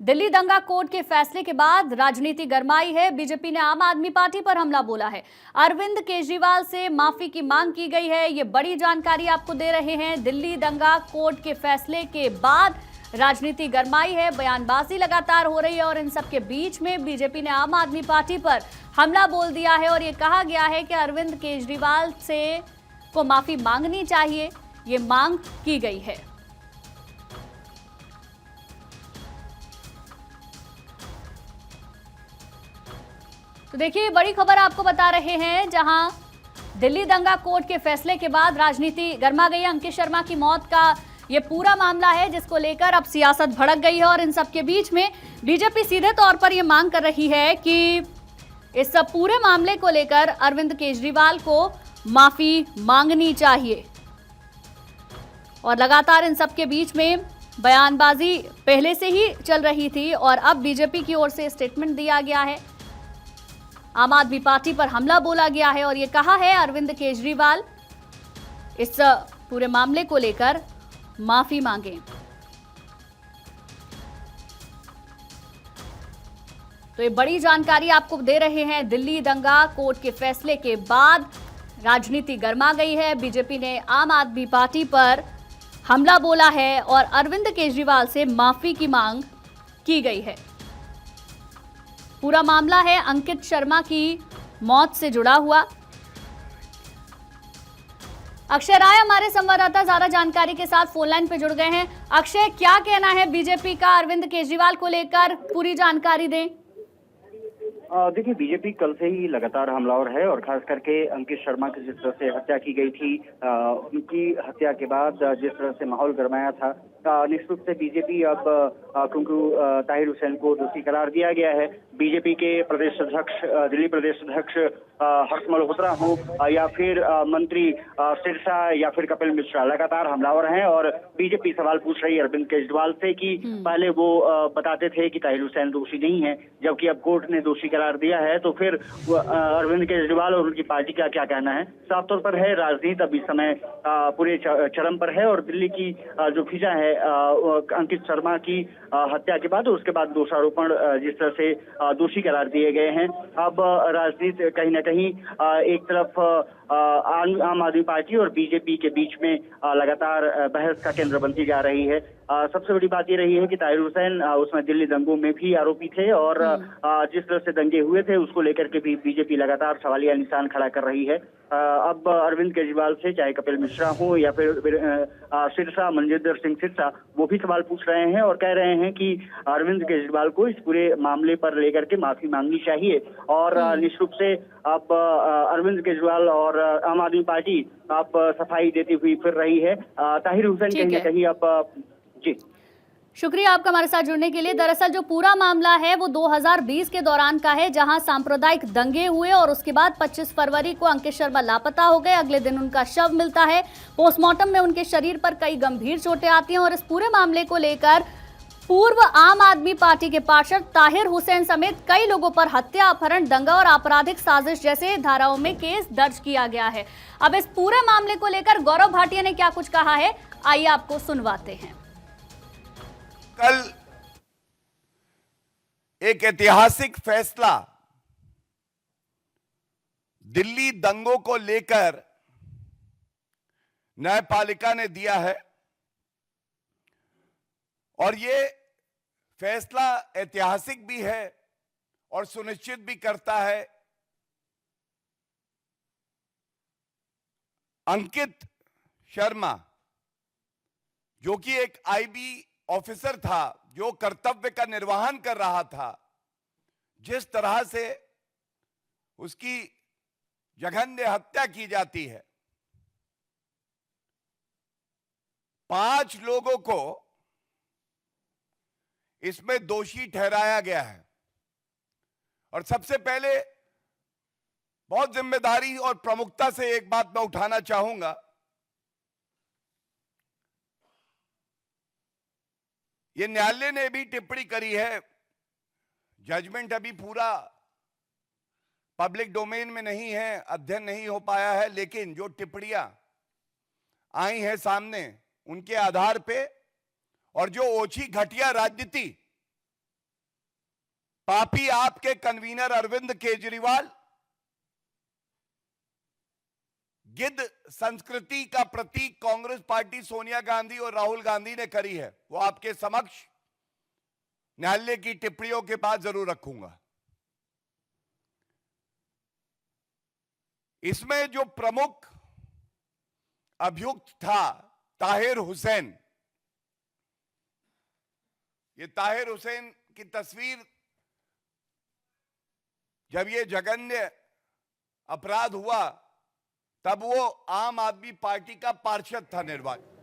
दिल्ली दंगा कोर्ट के फैसले के बाद राजनीति गरमाई है। बीजेपी ने आम आदमी पार्टी पर हमला बोला है। अरविंद केजरीवाल से माफी की मांग की गई है। ये बड़ी जानकारी आपको दे रहे हैं। दिल्ली दंगा कोर्ट के फैसले के बाद राजनीति गरमाई है, बयानबाजी लगातार हो रही है और इन सब के बीच में बीजेपी ने आम आदमी पार्टी पर हमला बोल दिया है और ये कहा गया है कि अरविंद केजरीवाल से को माफी मांगनी चाहिए। ये मांग की गई है। तो देखिए, बड़ी खबर आपको बता रहे हैं, जहां दिल्ली दंगा कोर्ट के फैसले के बाद राजनीति गर्मा गई है। अंकित शर्मा की मौत का ये पूरा मामला है जिसको लेकर अब सियासत भड़क गई है और इन सब के बीच में बीजेपी सीधे तौर पर यह मांग कर रही है कि इस सब पूरे मामले को लेकर अरविंद केजरीवाल को माफी मांगनी चाहिए। और लगातार इन सब के बीच में बयानबाजी पहले से ही चल रही थी और अब बीजेपी की ओर से स्टेटमेंट दिया गया है। आम आदमी पार्टी पर हमला बोला गया है और ये कहा है अरविंद केजरीवाल इस पूरे मामले को लेकर माफी मांगे। तो ये बड़ी जानकारी आपको दे रहे हैं। दिल्ली दंगा कोर्ट के फैसले के बाद राजनीति गर्मा गई है। बीजेपी ने आम आदमी पार्टी पर हमला बोला है और अरविंद केजरीवाल से माफी की मांग की गई है। पूरा मामला है अंकित शर्मा की मौत से जुड़ा हुआ। अक्षय राय हमारे संवाददाता ज्यादा जानकारी के साथ फोन लाइन पे जुड़ गए हैं। अक्षय, क्या कहना है बीजेपी का अरविंद केजरीवाल को लेकर, पूरी जानकारी दें। देखिए, बीजेपी कल से ही लगातार हमलावर है और खास करके अंकित शर्मा की जिस तरह से हत्या की गई थी, उनकी हत्या के बाद जिस तरह से माहौल गरमाया था, निश्चित रूप से बीजेपी अब क्योंकि ताहिर हुसैन को दोषी करार दिया गया है। बीजेपी के प्रदेश अध्यक्ष, दिल्ली प्रदेश अध्यक्ष हर्ष मल्होत्रा हो या फिर मंत्री सिरसा या फिर कपिल मिश्रा लगातार हमलावर हैं और बीजेपी सवाल पूछ रही है अरविंद केजरीवाल से कि पहले वो बताते थे कि ताहिर हुसैन दोषी नहीं है, जबकि अब कोर्ट ने दोषी करार दिया है, तो फिर अरविंद केजरीवाल और उनकी पार्टी का क्या कहना है। साफ तौर पर है, राजनीति अब इस समय पूरे चरम पर है और दिल्ली की जो फिजा है अंकित शर्मा की हत्या के बाद, उसके बाद दोषारोपण जिस तरह से दोषी करार दिए गए हैं, अब राजनीति कहीं ना कहीं एक तरफ आम आदमी पार्टी और बीजेपी के बीच में लगातार बहस का केंद्र बनती जा रही है। सबसे बड़ी बात ये रही है कि ताहिर हुसैन उसमें दिल्ली दंगों में भी आरोपी थे और जिस तरह से दंगे हुए थे उसको लेकर के भी बीजेपी लगातार सवालिया निशान खड़ा कर रही है। अब अरविंद केजरीवाल से चाहे कपिल मिश्रा हो या फिर सिरसा, मनजिंदर सिंह सिरसा, वो भी सवाल पूछ रहे हैं और कह रहे हैं कि अरविंद केजरीवाल को इस पूरे मामले पर लेकर के माफी मांगनी चाहिए। और निश्चित रूप से अब अरविंद केजरीवाल और आम आदमी पार्टी अब सफाई देती हुई फिर रही है। ताहिर हुसैन कहीं ना कहीं अब जी, शुक्रिया आपका हमारे साथ जुड़ने के लिए। दरअसल जो पूरा मामला है वो 2020 के दौरान का है, जहां सांप्रदायिक दंगे हुए और उसके बाद 25 फरवरी को अंकित शर्मा लापता हो गए। अगले दिन उनका शव मिलता है। पोस्टमार्टम में उनके शरीर पर कई गंभीर चोटें आती हैं और इस पूरे मामले को लेकर पूर्व आम आदमी पार्टी के पार्षद ताहिर हुसैन समेत कई लोगों पर हत्या, अपहरण, दंगा और आपराधिक साजिश जैसे धाराओं में केस दर्ज किया गया है। अब इस पूरे मामले को लेकर गौरव भाटिया ने क्या कुछ कहा है, आइए आपको सुनवाते हैं। कल एक ऐतिहासिक फैसला दिल्ली दंगों को लेकर न्यायपालिका ने दिया है और ये फैसला ऐतिहासिक भी है और सुनिश्चित भी करता है अंकित शर्मा, जो कि एक आईबी ऑफिसर था, जो कर्तव्य का निर्वहन कर रहा था, जिस तरह से उसकी जघन्य हत्या की जाती है। 5 लोगों को इसमें दोषी ठहराया गया है और सबसे पहले बहुत जिम्मेदारी और प्रमुखता से एक बात मैं उठाना चाहूंगा। ये न्यायालय ने भी टिप्पणी करी है, जजमेंट अभी पूरा पब्लिक डोमेन में नहीं है, अध्ययन नहीं हो पाया है, लेकिन जो टिप्पणियां आई हैं सामने, उनके आधार पे और जो ओछी घटिया राजनीति पापी आपके कन्वीनर अरविंद केजरीवाल गिद्ध संस्कृति का प्रतीक कांग्रेस पार्टी सोनिया गांधी और राहुल गांधी ने करी है, वो आपके समक्ष न्यायालय की टिप्पणियों के बाद जरूर रखूंगा। इसमें जो प्रमुख अभियुक्त था ताहिर हुसैन, ये ताहिर हुसैन की तस्वीर, जब ये जघन्य अपराध हुआ तब वो आम आदमी पार्टी का पार्षद था निर्वाचित।